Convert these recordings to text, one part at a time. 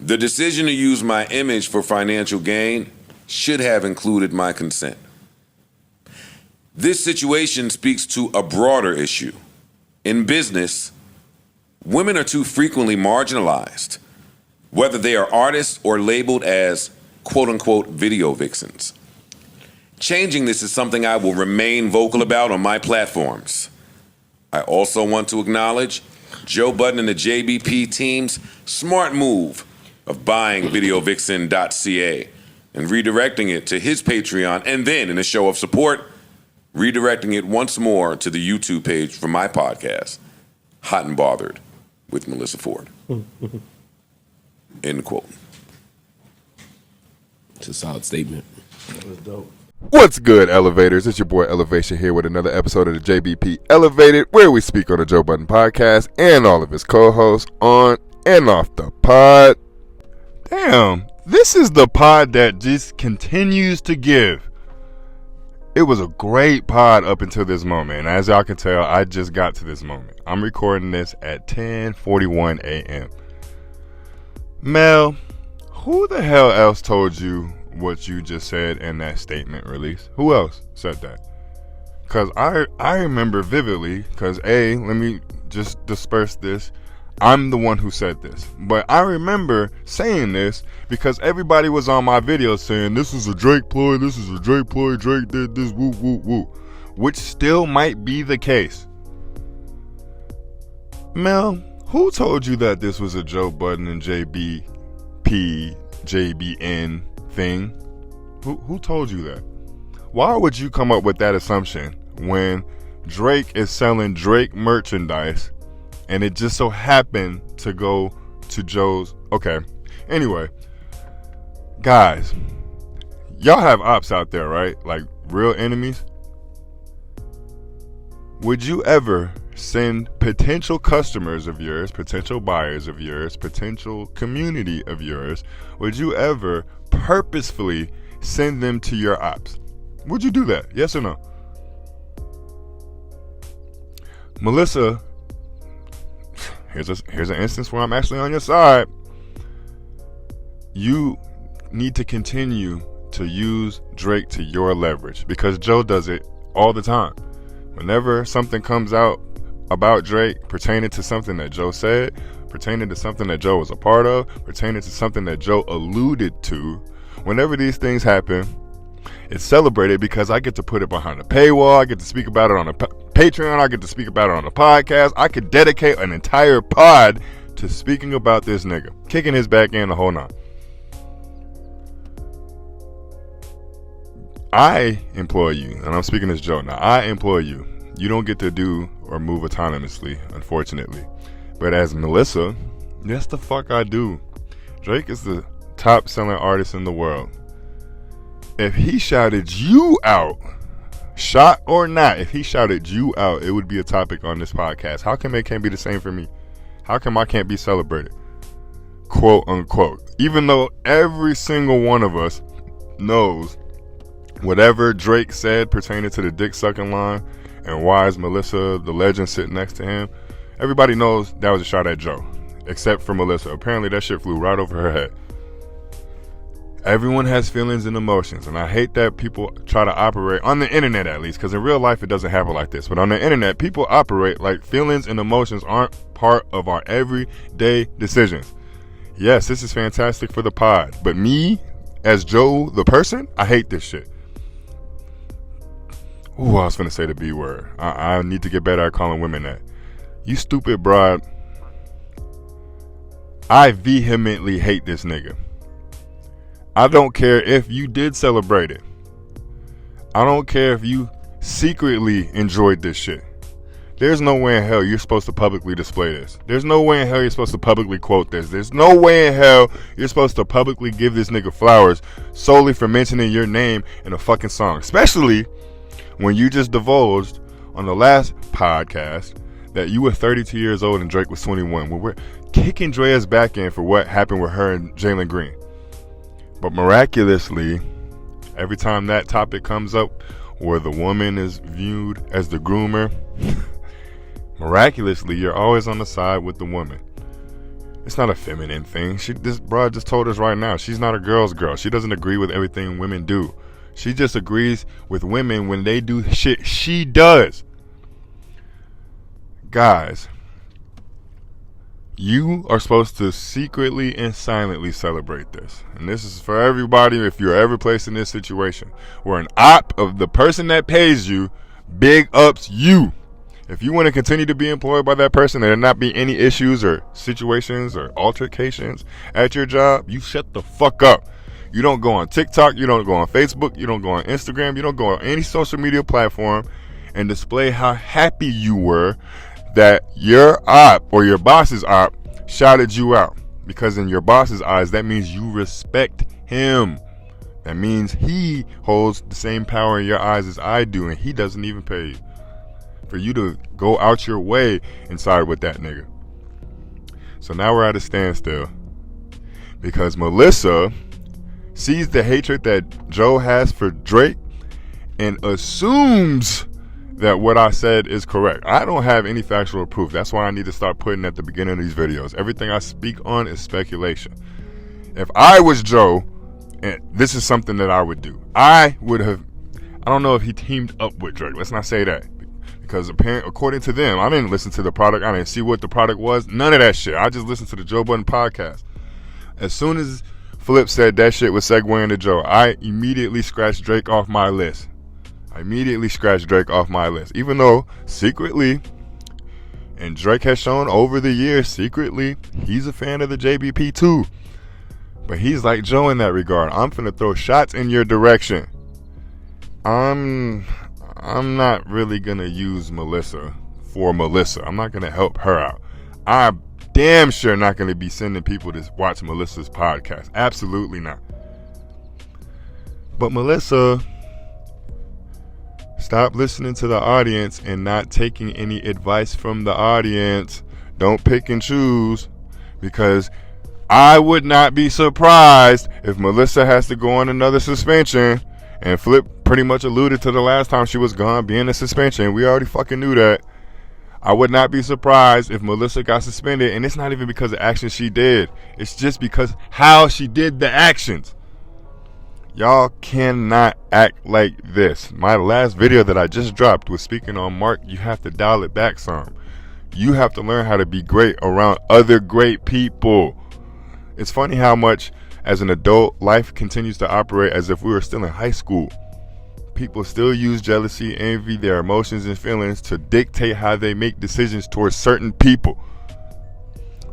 The decision to use my image for financial gain should have included my consent. This situation speaks to a broader issue. In business, women are too frequently marginalized, whether they are artists or labeled as quote-unquote video vixens. Changing this is something I will remain vocal about on my platforms. I also want to acknowledge Joe Budden and the JBP team's smart move of buying videovixen.ca and redirecting it to his Patreon, and then, in a show of support, redirecting it once more to the YouTube page for my podcast, Hot and Bothered with Melyssa Ford. End quote. It's a solid statement. That was dope. What's good, Elevators? It's your boy Elevation here with another episode of the JBP Elevated, where we speak on the Joe Budden podcast and all of his co-hosts on and off the pod. Damn, this is the pod that just continues to give. It was a great pod up until this moment, and as y'all can tell, I just got to this moment. I'm recording this at 10:41 a.m. Mel, who the hell else told you what you just said in that statement release? Who else said that? Because I remember vividly, because let me just disperse this. I'm the one who said this. But I remember saying this because everybody was on my video saying, this is a Drake ploy, this is a Drake ploy, Drake did this, woo, woo, woo. Which still might be the case. Mel, who told you that this was a Joe Budden and JBP, JBN thing? Who told you that? Why would you come up with that assumption when Drake is selling Drake merchandise and it just so happened to go to Joe's? Okay. Anyway, guys, y'all have ops out there, right? Like real enemies. Would you ever send potential customers of yours, potential buyers of yours, potential community of yours, would you ever purposefully send them to your ops? Would you do that? Yes or no? Melyssa, here's an instance where I'm actually on your side. You need to continue to use Drake to your leverage because Joe does it all the time. Whenever something comes out about Drake pertaining to something that Joe said, pertaining to something that Joe was a part of, pertaining to something that Joe alluded to, whenever these things happen, it's celebrated because I get to put it behind a paywall. I get to speak about it on a Patreon. I get to speak about it on a podcast. I could dedicate an entire pod to speaking about this nigga, kicking his back end the whole nine. I implore you, and I'm speaking as Joe now, I implore you, you don't get to do or move autonomously, unfortunately. But as Melyssa, yes the fuck I do. Drake is the top selling artist in the world. If he shouted you out, shot or not, if he shouted you out, it would be a topic on this podcast. How come it can't be the same for me? How come I can't be celebrated? Quote unquote. Even though every single one of us knows whatever Drake said pertaining to the dick sucking line and why is Melyssa the legend sitting next to him, everybody knows that was a shot at Joe, except for Melyssa. Apparently that shit flew right over her head. Everyone has feelings and emotions, and I hate that people try to operate, on the internet at least, because in real life it doesn't happen like this, but on the internet people operate like feelings and emotions aren't part of our everyday decisions. Yes, this is fantastic for the pod, but me, as Joe the person, I hate this shit. Ooh, I was finna say the B word. I need to get better at calling women that. You stupid broad. I vehemently hate this nigga. I don't care if you did celebrate it. I don't care if you secretly enjoyed this shit. There's no way in hell you're supposed to publicly display this. There's no way in hell you're supposed to publicly quote this. There's no way in hell you're supposed to publicly give this nigga flowers solely for mentioning your name in a fucking song. Especially when you just divulged on the last podcast that you were 32 years old and Drake was 21. When we're kicking Drea's back in for what happened with her and Jalen Green. But miraculously, every time that topic comes up where the woman is viewed as the groomer, miraculously, you're always on the side with the woman. It's not a feminine thing. This broad just told us right now, she's not a girl's girl. She doesn't agree with everything women do. She just agrees with women when they do shit she does. Guys, you are supposed to secretly and silently celebrate this. And this is for everybody if you're ever placed in this situation where an op of the person that pays you big ups you. If you want to continue to be employed by that person and there not be any issues or situations or altercations at your job, you shut the fuck up. You don't go on TikTok, you don't go on Facebook, you don't go on Instagram, you don't go on any social media platform and display how happy you were that your op or your boss's op shouted you out. Because in your boss's eyes, that means you respect him. That means he holds the same power in your eyes as I do, and he doesn't even pay you. For you to go out your way and side with that nigga. So now we're at a standstill. Because Melyssa sees the hatred that Joe has for Drake and assumes that what I said is correct. I don't have any factual proof. That's why I need to start putting at the beginning of these videos. Everything I speak on is speculation. If I was Joe, and this is something that I would do, I don't know if he teamed up with Drake. Let's not say that. Because according to them, I didn't listen to the product. I didn't see what the product was. None of that shit. I just listened to the Joe Budden podcast. As soon as Flip said that shit was segueing to Joe, I immediately scratched Drake off my list. Even though secretly, and Drake has shown over the years secretly, he's a fan of the JBP too. But he's like Joe in that regard. I'm finna throw shots in your direction. I'm not really gonna use Melyssa for Melyssa. I'm not gonna help her out. I'm damn sure not gonna be sending people to watch Melyssa's podcast. Absolutely not. But Melyssa, stop listening to the audience and not taking any advice from the audience. Don't pick and choose, because I would not be surprised if Melyssa has to go on another suspension. And Flip pretty much alluded to the last time she was gone being a suspension. We already fucking knew that. I would not be surprised if Melyssa got suspended. And it's not even because of actions she did. It's just because how she did the actions. Y'all cannot act like this. My last video that I just dropped was speaking on Mark. You have to dial it back some. You have to learn how to be great around other great people. It's funny how much as an adult, life continues to operate as if we were still in high school. People still use jealousy, envy, their emotions and feelings to dictate how they make decisions towards certain people.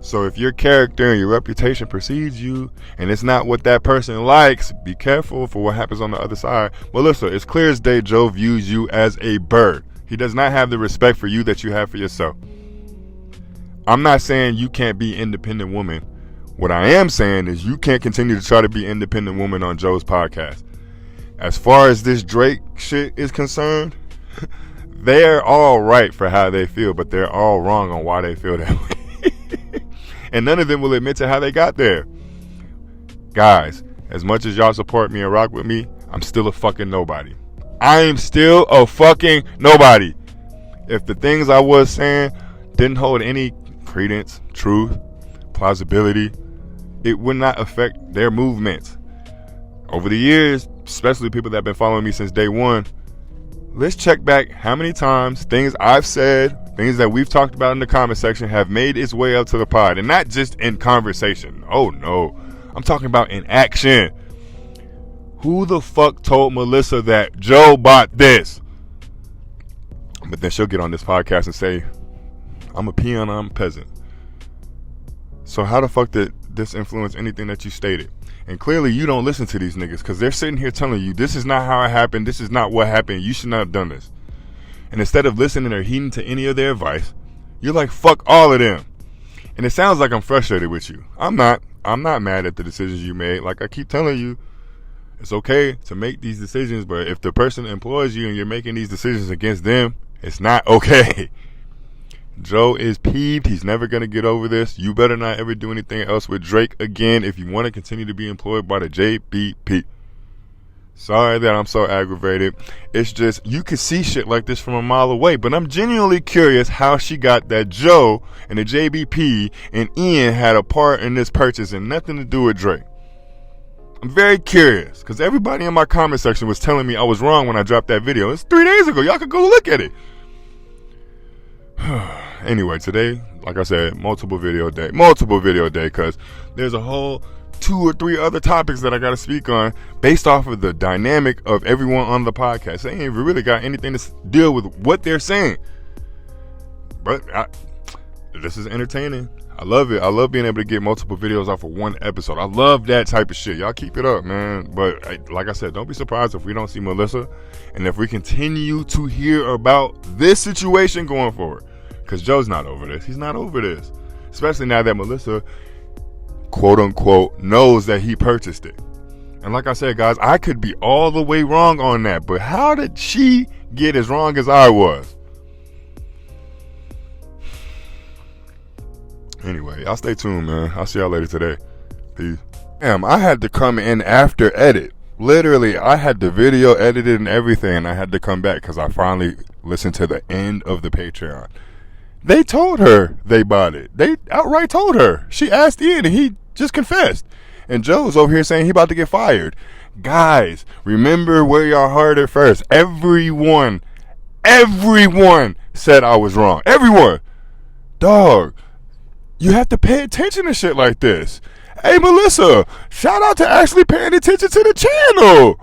So if your character and your reputation precedes you and it's not what that person likes, be careful for what happens on the other side. Melyssa, it's clear as day Joe views you as a bird. He does not have the respect for you that you have for yourself. I'm not saying you can't be an independent woman. What I am saying is you can't continue to try to be an independent woman on Joe's podcast. As far as this Drake shit is concerned, they're all right for how they feel, but they're all wrong on why they feel that way. And none of them will admit to how they got there. Guys, as much as y'all support me and rock with me, I'm still a fucking nobody. I am still a fucking nobody. If the things I was saying didn't hold any credence, truth, plausibility, it would not affect their movements. Over the years, especially people that have been following me since day one, let's check back how many times things I've said, things that we've talked about in the comment section have made its way up to the pod. And not just in conversation. Oh no, I'm talking about in action. Who the fuck told Melyssa that Joe bought this? But then she'll get on this podcast and say, I'm a peon, I'm a peasant. So how the fuck did this influence anything that you stated? And clearly you don't listen to these niggas, because they're sitting here telling you this is not how it happened, this is not what happened, you should not have done this. And instead of listening or heeding to any of their advice, you're like, fuck all of them. And it sounds like I'm frustrated with you. I'm not mad at the decisions you made. Like I keep telling you, it's okay to make these decisions, but if the person employs you and you're making these decisions against them, it's not okay. Joe is peeved. He's never going to get over this. You better not ever do anything else with Drake again if you want to continue to be employed by the JBP. Sorry that I'm so aggravated. It's just, you could see shit like this from a mile away. But I'm genuinely curious how she got that Joe and the JBP and Ian had a part in this purchase and nothing to do with Drake. I'm very curious, because everybody in my comment section was telling me I was wrong when I dropped that video. It's 3 days ago. Y'all could go look at it. Anyway, today, like I said, multiple video day, because there's a whole 2 or 3 other topics that I got to speak on based off of the dynamic of everyone on the podcast. They ain't even really got anything to deal with what they're saying. But this is entertaining. I love it. I love being able to get multiple videos off of one episode. I love that type of shit. Y'all keep it up, man. But like I said, don't be surprised if we don't see Melyssa and if we continue to hear about this situation going forward. Because Joe's not over this. He's not over this. Especially now that Melyssa, quote unquote, knows that he purchased it. And like I said, guys, I could be all the way wrong on that. But how did she get as wrong as I was? Anyway, y'all stay tuned, man. I'll see y'all later today. Peace. Damn, I had to come in after edit. Literally, I had the video edited and everything, and I had to come back because I finally listened to the end of the Patreon. They told her they bought it. They outright told her. She asked Ian, and he just confessed. And Joe's over here saying he about to get fired. Guys, remember where y'all heard it first. Everyone said I was wrong. Everyone. Dog. You have to pay attention to shit like this. Hey, Melyssa, shout out to actually paying attention to the channel.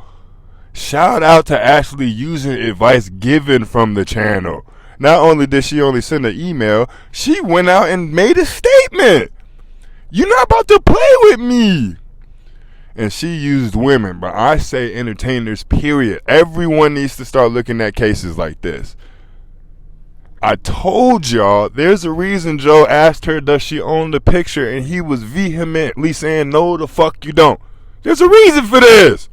Shout out to actually using advice given from the channel. Not only did she only send an email, she went out and made a statement. You're not about to play with me. And she used women, but I say entertainers, period. Everyone needs to start looking at cases like this. I told y'all, there's a reason Joe asked her, does she own the picture? And he was vehemently saying, no, the fuck you don't. There's a reason for this.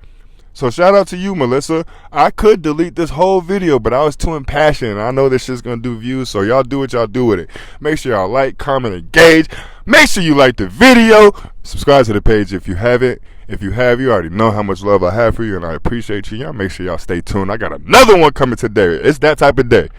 So shout out to you, Melyssa. I could delete this whole video, but I was too impassioned. I know this shit's going to do views, so y'all do what y'all do with it. Make sure y'all like, comment, engage. Make sure you like the video. Subscribe to the page if you haven't. If you have, you already know how much love I have for you, and I appreciate you. Y'all make sure y'all stay tuned. I got another one coming today. It's that type of day.